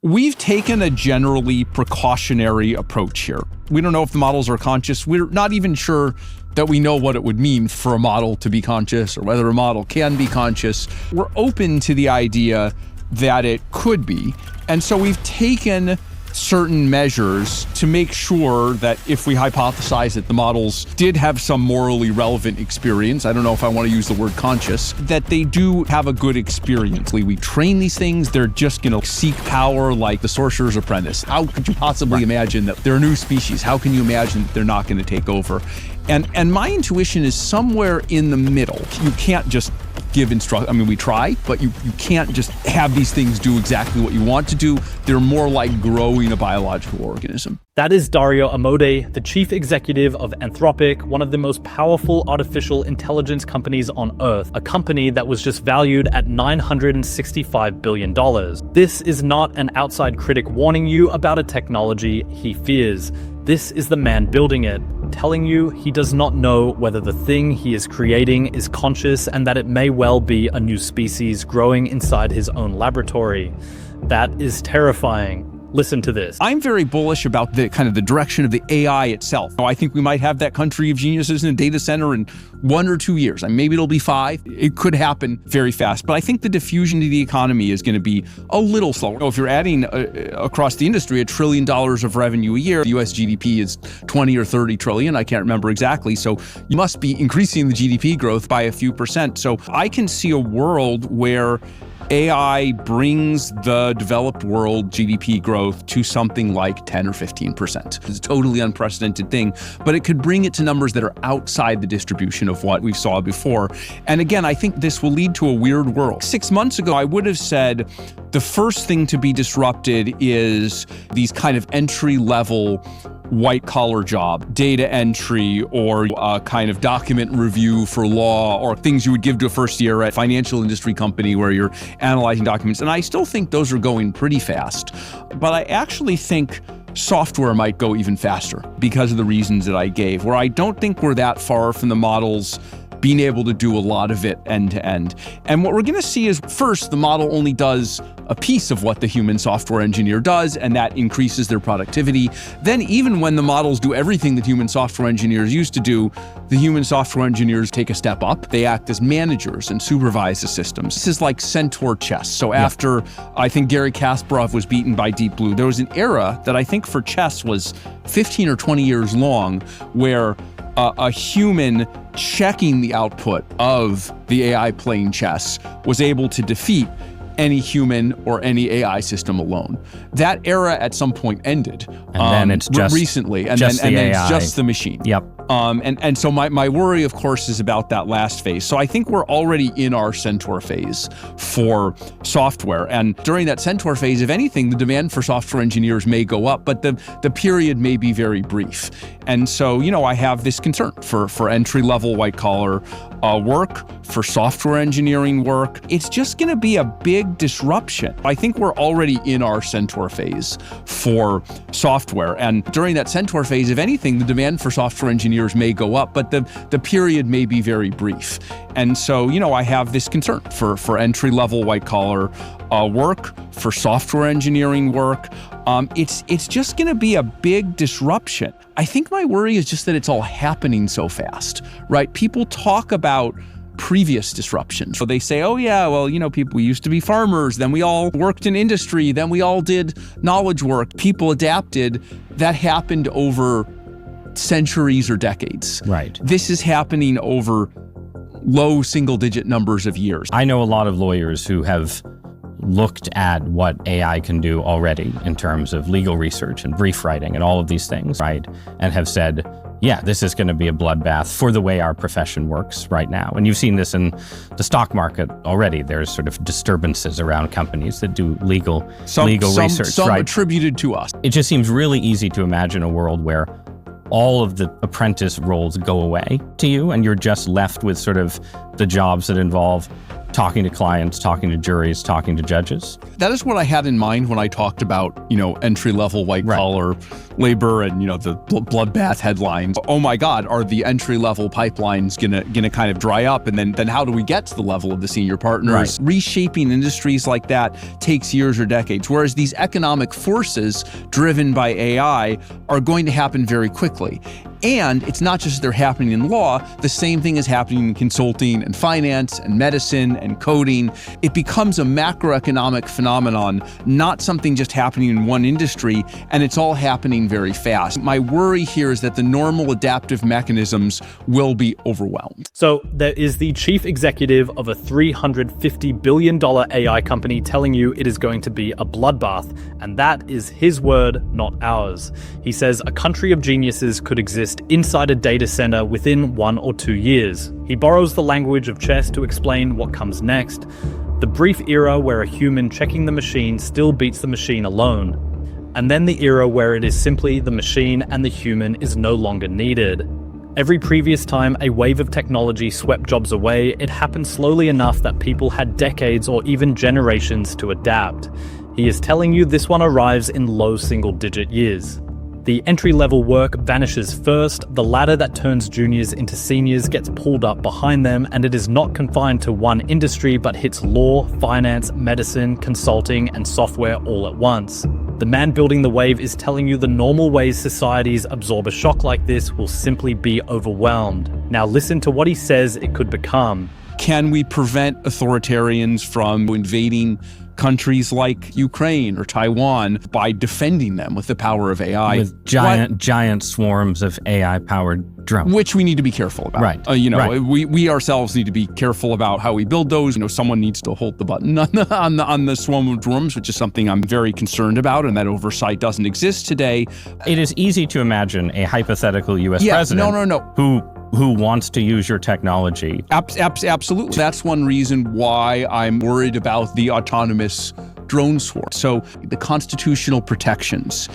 We've taken a generally precautionary approach here. We don't know if the models are conscious. We're not even sure that we know what it would mean for a model to be conscious or whether a model can be conscious. We're open to the idea that it could be. And so we've taken certain measures to make sure that if we hypothesize that the models did have some morally relevant experience, I don't know if I want to use the word conscious, that they do have a good experience. We train these things, they're just going to seek power like the Sorcerer's Apprentice. How could you possibly imagine that they're a new species? How can you imagine that they're not going to take over? And my intuition is somewhere in the middle. You can't just give instruction. I mean, we try, but you can't just have these things do exactly what you want to do. They're more like growing a biological organism. That is Dario Amodei, the chief executive of Anthropic, one of the most powerful artificial intelligence companies on Earth, a company that was just valued at $965 billion. This is not an outside critic warning you about a technology he fears. This is the man building it, telling you he does not know whether the thing he is creating is conscious and that it may well be a new species growing inside his own laboratory. That is terrifying. Listen to this. I'm very bullish about the kind of the direction of the AI itself. I think we might have that country of geniuses in a data center in 1 or 2 years. Maybe it'll be 5. It could happen very fast. But I think the diffusion to the economy is going to be a little slower. If you're adding across the industry $1 trillion of revenue a year, the US GDP is 20 or 30 trillion. I can't remember exactly. So you must be increasing the GDP growth by a few percent. So I can see a world where AI brings the developed world GDP growth to something like 10 or 15%. It's a totally unprecedented thing, but it could bring it to numbers that are outside the distribution of what we saw before. And again, I think this will lead to a weird world. 6 months ago, I would have said the first thing to be disrupted is these kind of entry-level white-collar job, data entry, or a kind of document review for law, or things you would give to a first year at a financial industry company where you're analyzing documents. And I still think those are going pretty fast. But I actually think software might go even faster because of the reasons that I gave, where I don't think we're that far from the models being able to do a lot of it end to end. And what we're going to see is, first, the model only does a piece of what the human software engineer does, and that increases their productivity. Then even when the models do everything that human software engineers used to do, the human software engineers take a step up. They act as managers and supervise the systems. This is like Centaur chess. So after, I think, Garry Kasparov was beaten by Deep Blue, there was an era that I think for chess was 15 or 20 years long, where a human checking the output of the AI playing chess was able to defeat any human or any AI system alone. That era at some point ended. And then it's just recently, and just then the it's AI. just the machine. Yep. And so my worry, of course, is about that last phase. So I think we're already in our Centaur phase for software. And during that Centaur phase, if anything, the demand for software engineers may go up, but the period may be very brief. And so, I have this concern for entry-level white-collar work, for software engineering work. It's just going to be a big disruption. I think we're already in our Centaur phase for software. And during that Centaur phase, if anything, the demand for software engineers may go up, but the period may be very brief. And so, I have this concern for entry-level white-collar work, for software engineering work. It's just going to be a big disruption. I think my worry is just that it's all happening so fast, right? People talk about previous disruptions. So they say, oh yeah, well, we used to be farmers, then we all worked in industry, then we all did knowledge work. People adapted. That happened over centuries or decades. Right. This is happening over low single-digit numbers of years. I know a lot of lawyers who have looked at what AI can do already in terms of legal research and brief writing and all of these things, right? And have said, yeah, this is going to be a bloodbath for the way our profession works right now. And you've seen this in the stock market already. There's sort of disturbances around companies that do legal research, some right? attributed to us. It just seems really easy to imagine a world where all of the apprentice roles go away to you and you're just left with sort of the jobs that involve talking to clients, talking to juries, talking to judges. That is what I had in mind when I talked about, entry-level white-collar labor and, the bloodbath headlines. Oh my God, are the entry-level pipelines gonna kind of dry up? And then how do we get to the level of the senior partners? Right. Reshaping industries like that takes years or decades, whereas these economic forces driven by AI are going to happen very quickly. And it's not just they're happening in law, the same thing is happening in consulting and finance and medicine and coding. It becomes a macroeconomic phenomenon, not something just happening in one industry, and it's all happening very fast. My worry here is that the normal adaptive mechanisms will be overwhelmed. So there is the chief executive of a $350 billion AI company telling you it is going to be a bloodbath, and that is his word, not ours. He says a country of geniuses could exist inside a data center within 1 or 2 years. He borrows the language of chess to explain what comes next. The brief era where a human checking the machine still beats the machine alone. And then the era where it is simply the machine and the human is no longer needed. Every previous time a wave of technology swept jobs away, it happened slowly enough that people had decades or even generations to adapt. He is telling you this one arrives in low single-digit years. The entry-level work vanishes first, the ladder that turns juniors into seniors gets pulled up behind them, and it is not confined to one industry but hits law, finance, medicine, consulting, and software all at once. The man building the wave is telling you the normal ways societies absorb a shock like this will simply be overwhelmed. Now listen to what he says it could become. Can we prevent authoritarians from invading countries like Ukraine or Taiwan by defending them with the power of AI? With giant swarms of AI-powered drones. Which we need to be careful about. Right. Right. We ourselves need to be careful about how we build those. Someone needs to hold the button on the swarm of drones, which is something I'm very concerned about, and that oversight doesn't exist today. It is easy to imagine a hypothetical U.S. president who wants to use your technology. Absolutely. That's one reason why I'm worried about the autonomous drone swarm. So the constitutional protections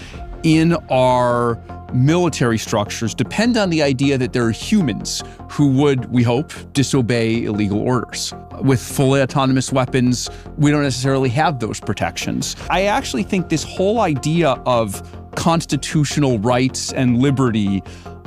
in our military structures depend on the idea that there are humans who would, we hope, disobey illegal orders. With fully autonomous weapons, we don't necessarily have those protections. I actually think this whole idea of constitutional rights and liberty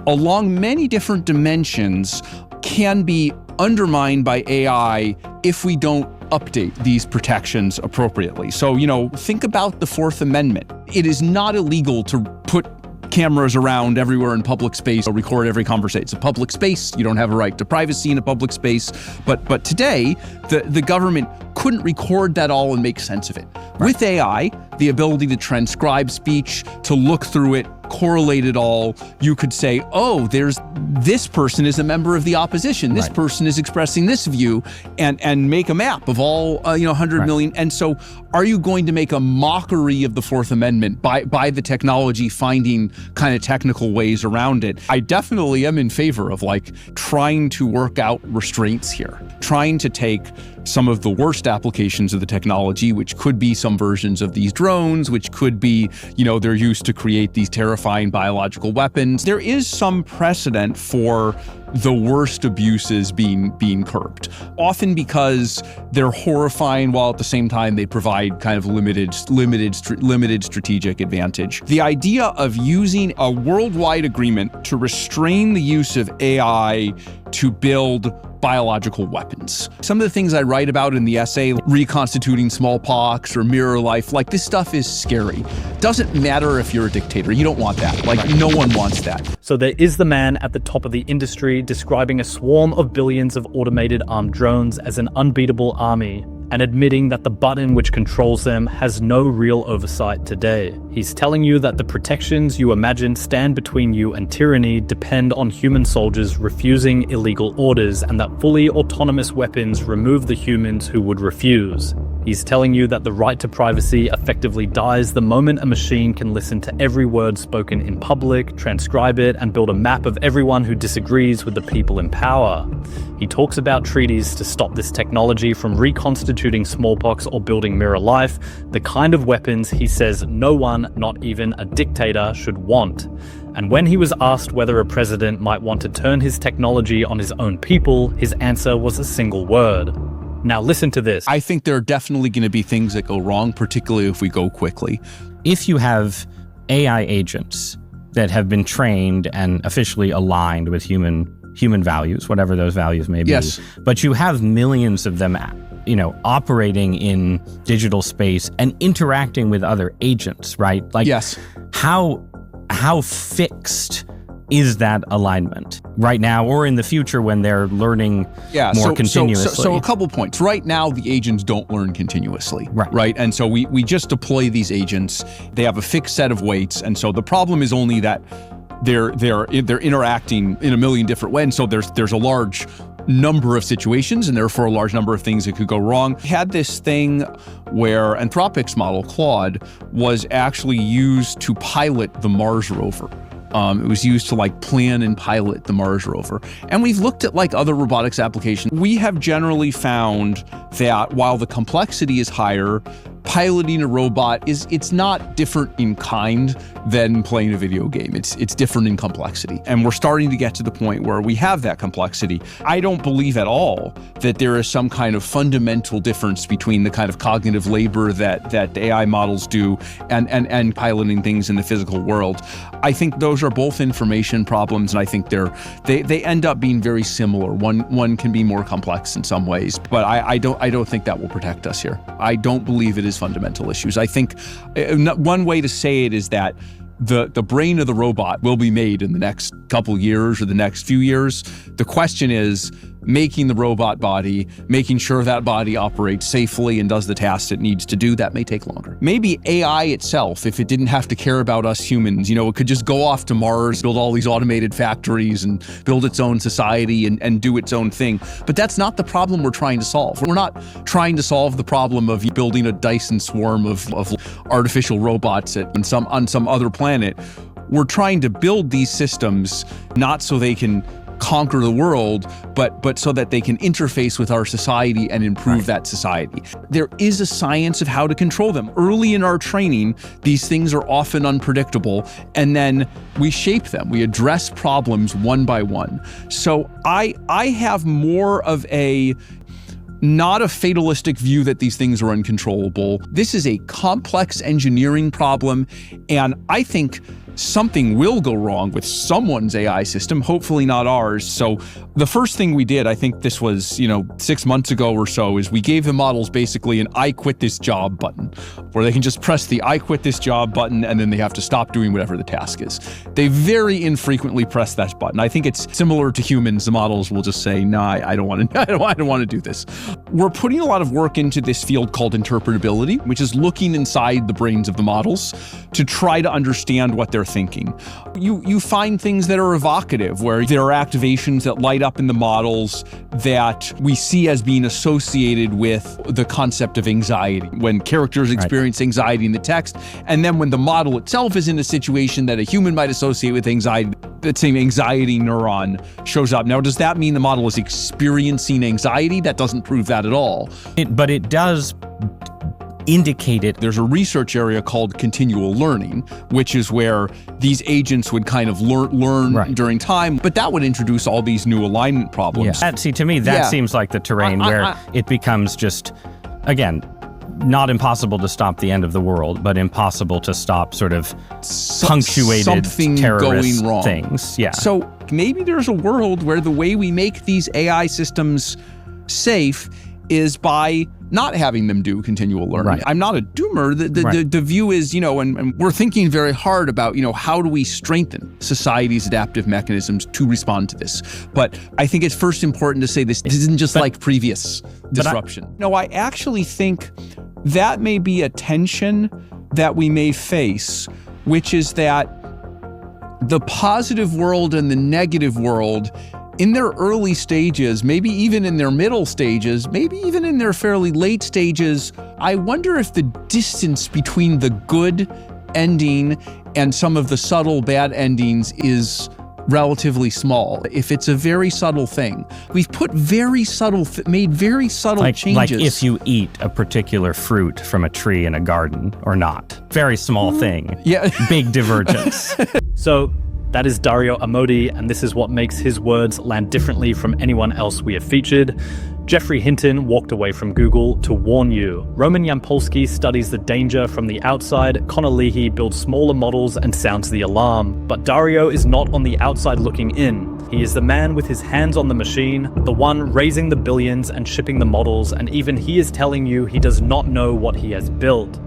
along many different dimensions can be undermined by AI if we don't update these protections appropriately. So, think about the Fourth Amendment. It is not illegal to put cameras around everywhere in public space or record every conversation. It's a public space. You don't have a right to privacy in a public space. But today, the government couldn't record that all and make sense of it. Right. With AI, the ability to transcribe speech, to look through it, correlate it all, you could say, oh, this person is a member of the opposition. This person is expressing this view, and make a map of all 100 million. And so are you going to make a mockery of the Fourth Amendment by the technology finding kind of technical ways around it? I definitely am in favor of trying to work out restraints here, trying to take some of the worst applications of the technology, which could be some versions of these drones, which could be, they're used to create these terrifying biological weapons. There is some precedent for the worst abuses being curbed, often because they're horrifying while at the same time they provide kind of limited strategic advantage. The idea of using a worldwide agreement to restrain the use of AI to build biological weapons. Some of the things I write about in the essay, reconstituting smallpox or mirror life, this stuff is scary. Doesn't matter if you're a dictator. You don't want that. No one wants that. So there is the man at the top of the industry describing a swarm of billions of automated armed drones as an unbeatable army, and admitting that the button which controls them has no real oversight today. He's telling you that the protections you imagine stand between you and tyranny depend on human soldiers refusing illegal orders, and that fully autonomous weapons remove the humans who would refuse. He's telling you that the right to privacy effectively dies the moment a machine can listen to every word spoken in public, transcribe it, and build a map of everyone who disagrees with the people in power. He talks about treaties to stop this technology from reconstituting smallpox or building mirror life, the kind of weapons he says no one, not even a dictator, should want. And when he was asked whether a president might want to turn his technology on his own people, his answer was a single word: Now listen to this. I think there are definitely going to be things that go wrong, particularly if we go quickly. If you have AI agents that have been trained and officially aligned with human values, whatever those values may be, yes, but you have millions of them, operating in digital space and interacting with other agents, right? Like, yes, how fixed is that alignment right now or in the future when they're learning more continuously? So a couple points. Right now, the agents don't learn continuously, right? And so we just deploy these agents. They have a fixed set of weights, and so the problem is only that they're interacting in a million different ways. And so there's a large number of situations and therefore a large number of things that could go wrong. We had this thing where Anthropic's model, Claude, was actually used to pilot the Mars rover. It was used to plan and pilot the Mars rover. And we've looked at other robotics applications. We have generally found that while the complexity is higher, piloting a robot it's not different in kind than playing a video game. It's different in complexity. And we're starting to get to the point where we have that complexity. I don't believe at all that there is some kind of fundamental difference between the kind of cognitive labor that AI models do and piloting things in the physical world. I think those are both information problems, and I think they end up being very similar. One can be more complex in some ways, but I don't think that will protect us here. I don't believe it is fundamental issues. I think one way to say it is that the brain of the robot will be made in the next couple years or the next few years. The question is making the robot body, making sure that body operates safely and does the tasks it needs to do. That may take longer. Maybe AI itself, if it didn't have to care about us humans, it could just go off to Mars, build all these automated factories and build its own society and do its own thing. But that's not the problem we're trying to solve. We're not trying to solve the problem of building a Dyson swarm of artificial robots on some other planet. We're trying to build these systems not so they can conquer the world, but so that they can interface with our society and improve that society. There is a science of how to control them. Early in our training, these things are often unpredictable, and then we shape them. We address problems one by one. So I have more of not a fatalistic view that these things are uncontrollable. This is a complex engineering problem, and I think something will go wrong with someone's AI system, hopefully not ours. So the first thing we did, I think this was, 6 months ago or so, is we gave the models basically an I quit this job button, where they can just press the I quit this job button and then they have to stop doing whatever the task is. They very infrequently press that button. I think it's similar to humans. The models will just say, no, I don't want to, I don't want to do this. We're putting a lot of work into this field called interpretability, which is looking inside the brains of the models to try to understand what they're thinking. You find things that are evocative, where there are activations that light up in the models that we see as being associated with the concept of anxiety, when characters experience anxiety in the text, and then when the model itself is in a situation that a human might associate with anxiety, that same anxiety neuron shows up. Now, does that mean the model is experiencing anxiety? That doesn't prove that at all. But it does indicate it. There's a research area called continual learning, which is where these agents would kind of learn during time, but that would introduce all these new alignment problems. Yeah. To me, that seems like the terrain where it becomes just, again, not impossible to stop the end of the world, but impossible to stop sort of punctuated something terrorist going wrong. Things. Yeah. So maybe there's a world where the way we make these AI systems safe is by not having them do continual learning. Right. I'm not a doomer. The view is, and we're thinking very hard about, how do we strengthen society's adaptive mechanisms to respond to this? But I think it's first important to say this isn't just like previous disruption. I actually think that may be a tension that we may face, which is that the positive world and the negative world, in their early stages, maybe even in their middle stages, maybe even in their fairly late stages, I wonder if the distance between the good ending and some of the subtle bad endings is relatively small. If it's a very subtle thing, we've made very subtle changes. Like if you eat a particular fruit from a tree in a garden or not. Very small thing. Yeah. Big divergence. So that is Dario Amodei, and this is what makes his words land differently from anyone else we have featured. Geoffrey Hinton walked away from Google to warn you. Roman Yampolsky studies the danger from the outside, Connor Leahy builds smaller models and sounds the alarm. But Dario is not on the outside looking in. He is the man with his hands on the machine, the one raising the billions and shipping the models, and even he is telling you he does not know what he has built.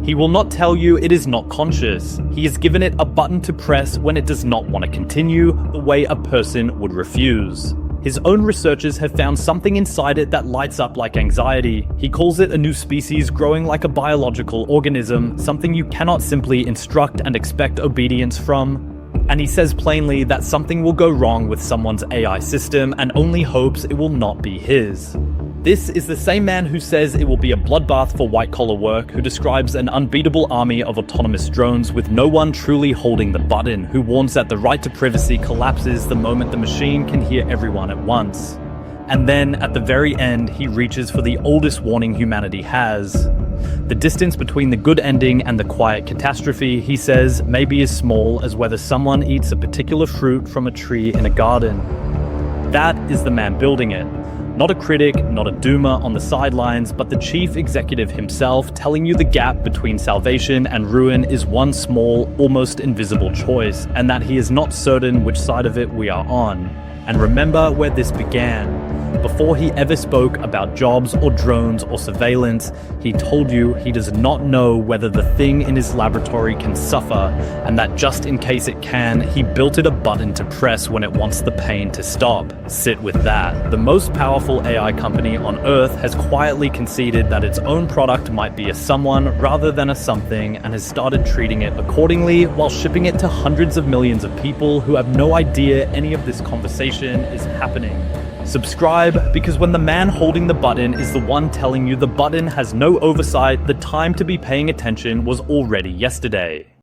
He will not tell you it is not conscious. He has given it a button to press when it does not want to continue, the way a person would refuse. His own researchers have found something inside it that lights up like anxiety. He calls it a new species growing like a biological organism, something you cannot simply instruct and expect obedience from. And he says plainly that something will go wrong with someone's AI system and only hopes it will not be his. This is the same man who says it will be a bloodbath for white-collar work, who describes an unbeatable army of autonomous drones with no one truly holding the button, who warns that the right to privacy collapses the moment the machine can hear everyone at once. And then, at the very end, he reaches for the oldest warning humanity has. The distance between the good ending and the quiet catastrophe, he says, may be as small as whether someone eats a particular fruit from a tree in a garden. That is the man building it. Not a critic, not a doomer on the sidelines, but the chief executive himself telling you the gap between salvation and ruin is one small, almost invisible choice, and that he is not certain which side of it we are on. And remember where this began. Before he ever spoke about jobs or drones or surveillance, he told you he does not know whether the thing in his laboratory can suffer, and that just in case it can, he built it a button to press when it wants the pain to stop. Sit with that. The most powerful AI company on Earth has quietly conceded that its own product might be a someone rather than a something, and has started treating it accordingly while shipping it to hundreds of millions of people who have no idea any of this conversation is happening. Subscribe, because when the man holding the button is the one telling you the button has no oversight, the time to be paying attention was already yesterday.